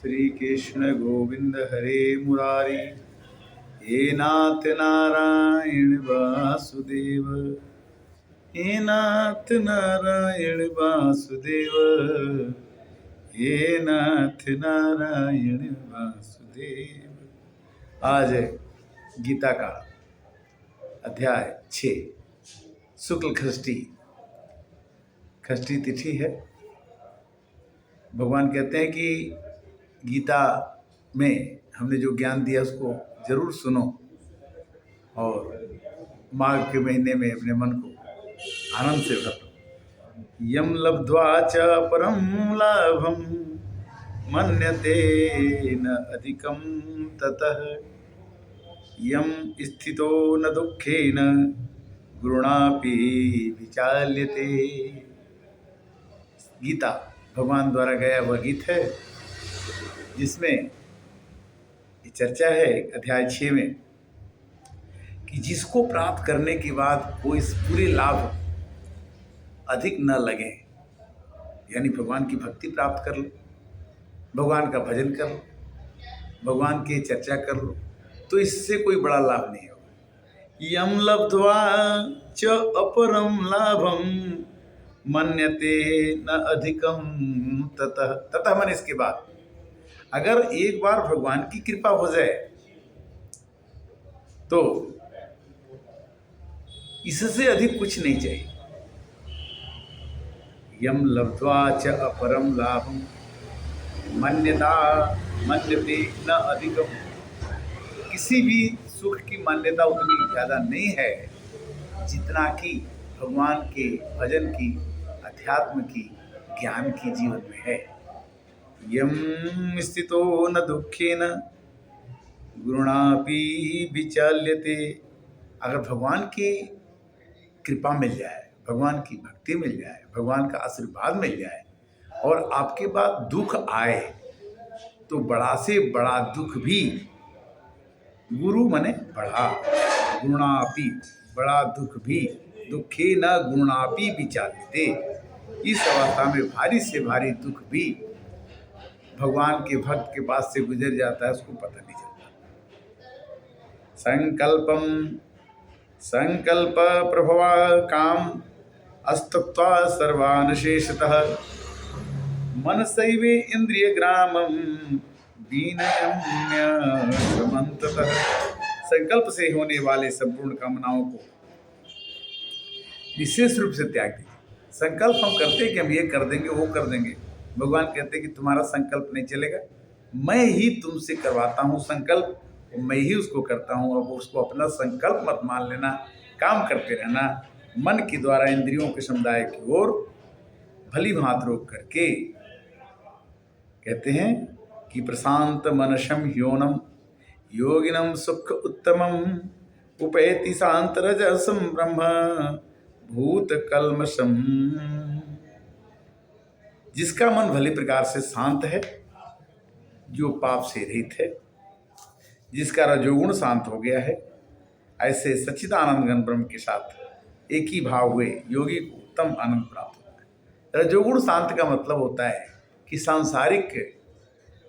श्री कृष्ण गोविंद हरे मुरारी, हे नाथ नारायण वासुदेव, हे नाथ नारायण वासुदेव, हे नाथ नारायण वासुदेव। आज गीता का अध्याय 6 शुक्ल खष्टी तिथि है। भगवान कहते हैं कि गीता में हमने जो ज्ञान दिया उसको जरूर सुनो और माघ के महीने में अपने मन को आनंद से भरो। यम लब्ध्वा च परम लाभम मन्यते न अधिकम ततः यम स्थितो न दुखेन गुरुणापि विचाल्यते। गीता भगवान द्वारा गया वह गीत है जिसमें ये चर्चा है अध्याय 6 में कि जिसको प्राप्त करने के बाद कोई पूरे लाभ अधिक न लगे, यानी भगवान की भक्ति प्राप्त कर लो, भगवान का भजन कर लो, भगवान की चर्चा कर लो, तो इससे कोई बड़ा लाभ नहीं होगा। यम लब्ध्वा च अपरम लाभम मन्यते न अधिकम ततः मन इसके बाद अगर एक बार भगवान की कृपा हो जाए तो इससे अधिक कुछ नहीं चाहिए। यम लब्ध्वा च अपरम लाभम मन्यते न अधिकम, किसी भी सुख की मान्यता उतनी ज़्यादा नहीं है जितना कि भगवान के भजन की, अध्यात्म की, ज्ञान की जीवन में है। यम स्थितो न दुखेन गुरुणापि विचाल्यते, अगर भगवान की कृपा मिल जाए, भगवान की भक्ति मिल जाए, भगवान का आशीर्वाद मिल जाए और आपके बाद दुख आए तो बड़ा से बड़ा दुख भी, गुरु मने बड़ा, गुरुणापि बड़ा दुख भी, दुखे न गुरुणापि विचाल्यते, इस अवस्था में भारी से भारी दुख भी भगवान के भक्त के पास से गुजर जाता है, उसको पता नहीं चलता। संकल्प प्रभवा काम अस्तुक्त्वा सर्वान् शेषतः मनसैवे इंद्रिय ग्रामम विनयम्य समन्ततः। संकल्प से होने वाले संपूर्ण कामनाओं को विशेष रूप से त्याग दीजिए। संकल्प हम करते हैं कि हम ये कर देंगे, वो कर देंगे। भगवान कहते हैं कि तुम्हारा संकल्प नहीं चलेगा, मैं ही तुमसे करवाता हूँ संकल्प, मैं ही उसको करता हूँ। अब उसको अपना संकल्प मत मान लेना, काम करते रहना, मन के द्वारा इंद्रियों के समुदाय की ओर भली भांति रोक करके। कहते हैं कि प्रशांत मनशम ह्योनम योगिनम सुख उत्तमम उपैति शांत रजसम ब्रह्म भूत कल्मषम। जिसका मन भली प्रकार से शांत है, जो पाप से रहित है, जिसका रजोगुण शांत हो गया है, ऐसे सच्चिदानंद घन ब्रह्म के साथ एक ही भाव हुए योगी को उत्तम आनंद प्राप्त होता है। रजोगुण शांत का मतलब होता है कि सांसारिक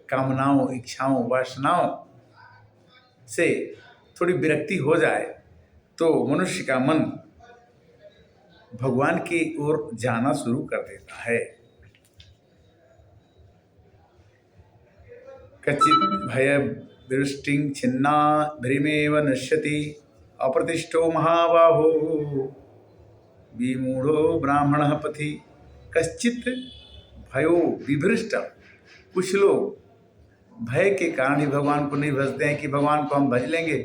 कामनाओं, इच्छाओं, वासनाओं से थोड़ी विरक्ति हो जाए तो मनुष्य का मन भगवान की ओर जाना शुरू कर देता है। कच्चित भय दृष्टि छिन्ना भ्रीमेव नश्यति अप्रतिष्ठो महाबाहो विमूढ़ो ब्राह्मण पथि कश्चित भयो विभृष्ट। कुछ लोग भय के कारण ही भगवान को नहीं भजते हैं कि भगवान को हम भज लेंगे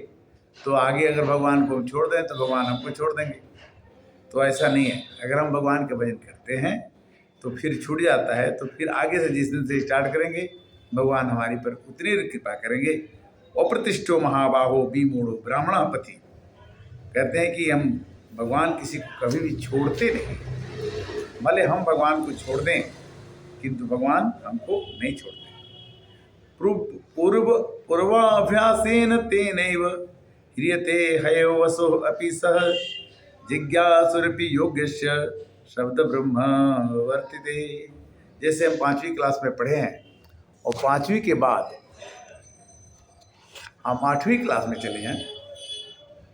तो आगे अगर भगवान को हम छोड़ दें तो भगवान हमको छोड़ देंगे। तो ऐसा नहीं है। अगर हम भगवान का भजन करते हैं तो फिर छूट जाता है, तो फिर आगे से जिस दिन से स्टार्ट करेंगे भगवान हमारी पर उतनी कृपा करेंगे। अप्रतिष्ठो महाबाहो विमूढ़ो ब्राह्मण पति, कहते हैं कि हम भगवान किसी को कभी भी छोड़ते नहीं, भले हम भगवान को छोड़ दें किंतु भगवान हमको नहीं छोड़ते। पूर्वाभ्यासेन तेनैव ह्रियते हयो वसो अपि सह जिज्ञासुरपि योग्यस्य शब्द ब्रह्म वर्तिते। जैसे हम 5वीं क्लास में पढ़े हैं और 5वीं के बाद हम 8वीं क्लास में चले जाएं,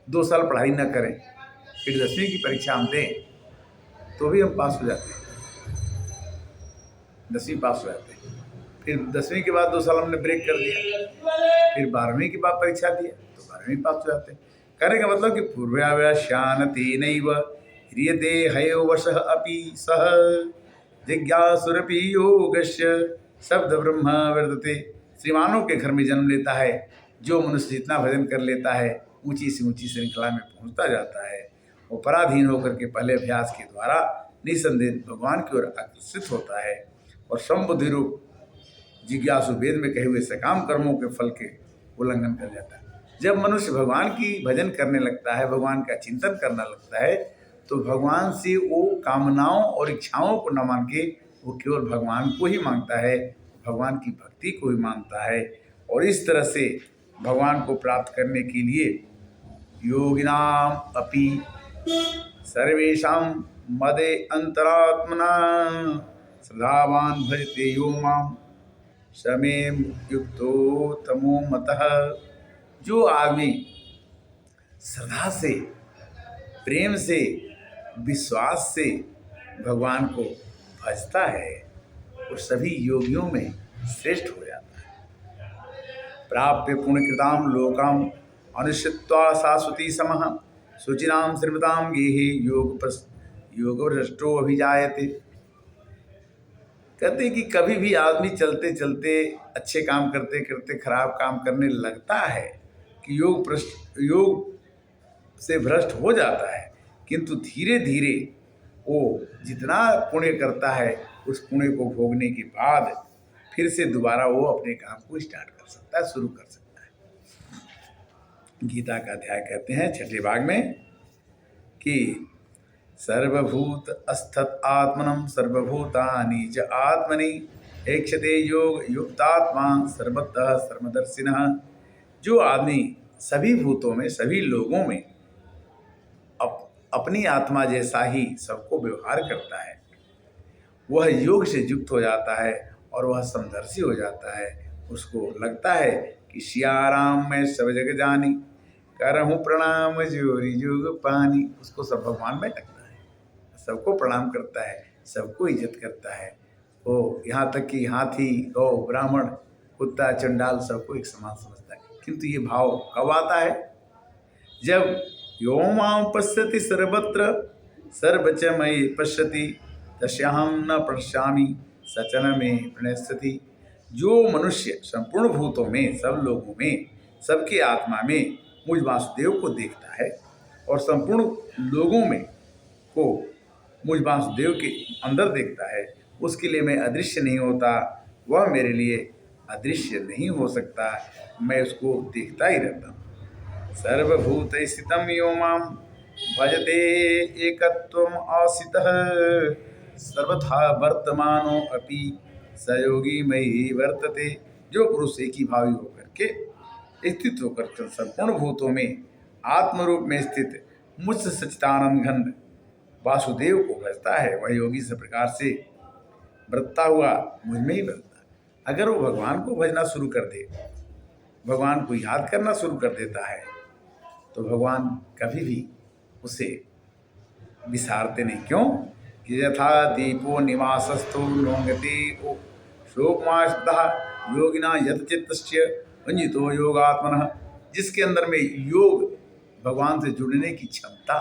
2 साल पढ़ाई न करें, फिर 10वीं की परीक्षा हम दें तो भी हम पास हो जाते हैं, 10वीं पास हो जाते हैं। फिर 10वीं के बाद 2 साल हमने ब्रेक कर दिया, फिर 12वीं के बाद परीक्षा दिया तो 12वीं पास हो जाते हैं। कहने का मतलब कि पूर्व्याव्याशानतेनैव ह्रियते हयोवशः अपि सः जिज्ञासुरपि योगस्य शब्द ब्रह्म वर्तते। श्रीमानों के घर में जन्म लेता है जो मनुष्य जितना भजन कर लेता है ऊंची से ऊंची श्रृंखला में पहुंचता जाता है। वो पराधीन होकर के पहले अभ्यास के द्वारा निसंदेह भगवान की ओर आकर्षित होता है और समबुद्धि रूप जिज्ञासु वेद में कहे हुए सकाम कर्मों के फल के उल्लंघन कर जाता है। जब मनुष्य भगवान की भजन करने लगता है, भगवान का चिंतन करने लगता है, तो भगवान से वो कामनाओं और इच्छाओं को न मान के वो केवल भगवान को ही मांगता है, भगवान की भक्ति को ही मांगता है। और इस तरह से भगवान को प्राप्त करने के लिए योगिनाम अपि सर्वेषां मदे अंतरात्मना श्रद्धावान भजते यो माम समे युक्तो तमो मतः। जो आदमी श्रद्धा से, प्रेम से, विश्वास से भगवान को भजता है वो सभी योगियों में श्रेष्ठ हो जाता है। प्राप्य पुण्यकृताम लोकाम अनुष्ठित्वा शाश्वती समः शुचिनाम श्रीमताम गेहे योगभ्रष्टो अभिजायते। कहते कि कभी भी आदमी चलते चलते, अच्छे काम करते करते खराब काम करने लगता है कि योग से भ्रष्ट हो जाता है, किंतु धीरे धीरे वो जितना पुण्य करता है उस पुण्य को भोगने के बाद फिर से दोबारा वो अपने काम को स्टार्ट कर सकता है, शुरू कर सकता है। गीता का अध्याय कहते हैं 6ठे भाग में कि सर्वभूत अस्थत आत्मनम सर्वभूतानि च आत्मनि ऐक्षते योग युक्तात्मा सर्वतः सर्वदर्शिनः। जो आदमी सभी भूतों में, सभी लोगों में अपनी आत्मा जैसा ही सबको व्यवहार करता है, वह योग से युक्त हो जाता है और वह समदर्शी हो जाता है। उसको लगता है कि सियाराम मैं सब जग जानी, करहूँ प्रणाम जोरी जोग पानी। उसको सब भगवान में लगता है, सबको प्रणाम करता है, सबको इज्जत करता है। वो यहाँ तक कि हाथी, गौ, ब्राह्मण, कुत्ता, चंडाल सबको एक समान समझता है। किंतु ये भाव कब आता है? जब यो मां पश्यति सर्वत्र सर्वच मयि पश्यति तस्याहं न पश्यामि सचन में प्रणश्यति। जो मनुष्य संपूर्ण भूतों में, सब लोगों में, सबके आत्मा में मुझ वासुदेव को देखता है और संपूर्ण लोगों में को मुझ वासुदेव के अंदर देखता है, उसके लिए मैं अदृश्य नहीं होता, वह मेरे लिए अदृश्य नहीं हो सकता, मैं उसको देखता ही रहता हूँ। सर्वभूत स्थितम यो माम भजते एकत्वम आसितः सर्वथा वर्तमानो अपि सयोगी मयि वर्तते। जो पुरुष एक ही भावी होकर के स्थित होकर संपूर्ण भूतों में आत्मरूप में स्थित मुझ सच्चिदानंद घन वासुदेव को भजता है, वह योगी इस प्रकार से व्रतता हुआ मुझ में ही व्रतता है। अगर वो भगवान को भजना शुरू कर दे, भगवान को याद करना शुरू कर देता है, तो भगवान कभी भी उसे विसारते नहीं। क्यों? यथा दीपो निवासस्थो नोंगते शोकमास्पदः योगिना यतचित्तस्य अंजितो योगात्मनः। जिसके अंदर में योग, भगवान से जुड़ने की क्षमता,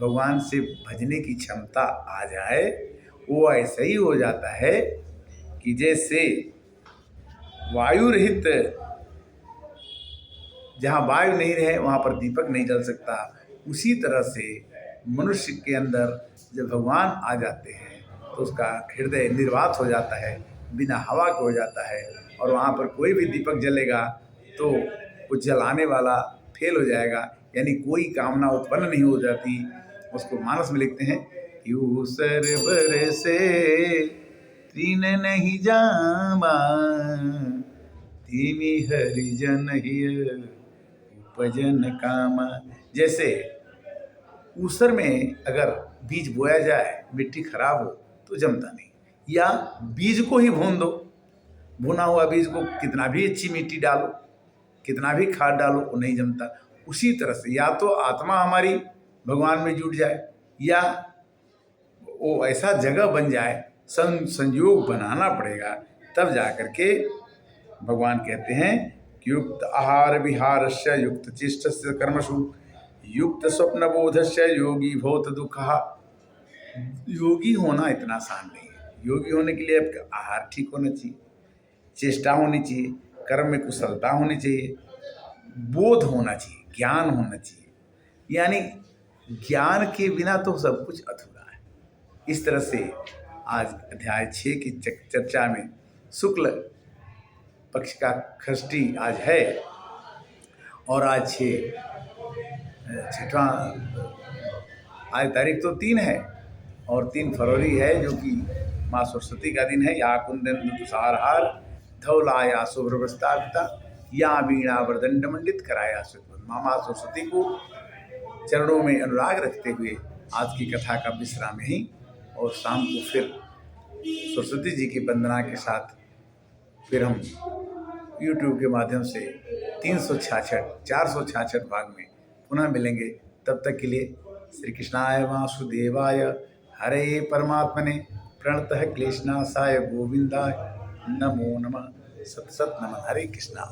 भगवान से भजने की क्षमता आ जाए, वो ऐसा ही हो जाता है कि जैसे वायु रहित, जहाँ वायु नहीं रहे वहाँ पर दीपक नहीं जल सकता, उसी तरह से मनुष्य के अंदर जब भगवान आ जाते हैं तो उसका हृदय निर्वात हो जाता है, बिना हवा के हो जाता है, और वहाँ पर कोई भी दीपक जलेगा तो वो जलाने वाला फेल हो जाएगा, यानी कोई कामना उत्पन्न नहीं हो जाती। उसको मानस में लिखते हैं, यू सरबर से तीन नहीं जामा धीमी हरिजन हिय उपजन कामा। जैसे ऊसर में अगर बीज बोया जाए, मिट्टी खराब हो तो जमता नहीं, या बीज को ही भून दो, भुना हुआ बीज को कितना भी अच्छी मिट्टी डालो, कितना भी खाद डालो, वो नहीं जमता। उसी तरह से या तो आत्मा हमारी भगवान में जुट जाए, या वो ऐसा जगह बन जाए, संयोग बनाना पड़ेगा, तब जा कर के भगवान कहते हैं कि युक्त आहार विहारस्य युक्त चेष्टस्य कर्मसु युक्त स्वप्न बोधस्य योगी भूत दुखा। योगी होना इतना आसान नहीं है। योगी होने के लिए आपका आहार ठीक होना चाहिए, चेष्टा होनी चाहिए, कर्म में कुशलता होनी चाहिए, बोध होना चाहिए, ज्ञान होना चाहिए। यानी ज्ञान के बिना तो सब कुछ अधूरा है। इस तरह से आज अध्याय 6 की चर्चा में शुक्ल पक्ष का षष्ठी आज है, और आज छठवां, आज तारीख तो 3 है और 3 फरवरी है, जो कि माँ सरस्वती का दिन है। या कुंदन तुषारहार धौलाया शुभ्रवस्तापिता या वीणा वरदंड मंडित कराया सुत। माँ सरस्वती को चरणों में अनुराग रखते हुए आज की कथा का विश्राम यहीं, और शाम को फिर सरस्वती जी की वंदना के साथ फिर हम YouTube के माध्यम से 466 भाग में पुनः मिलेंगे। तब तक के लिए श्री कृष्णाय वासुदेवाय हरे परमात्मने प्रणतः क्लेशनाशाय गोविंदाय नमो नमः। सत सत नमः। हरे कृष्णा।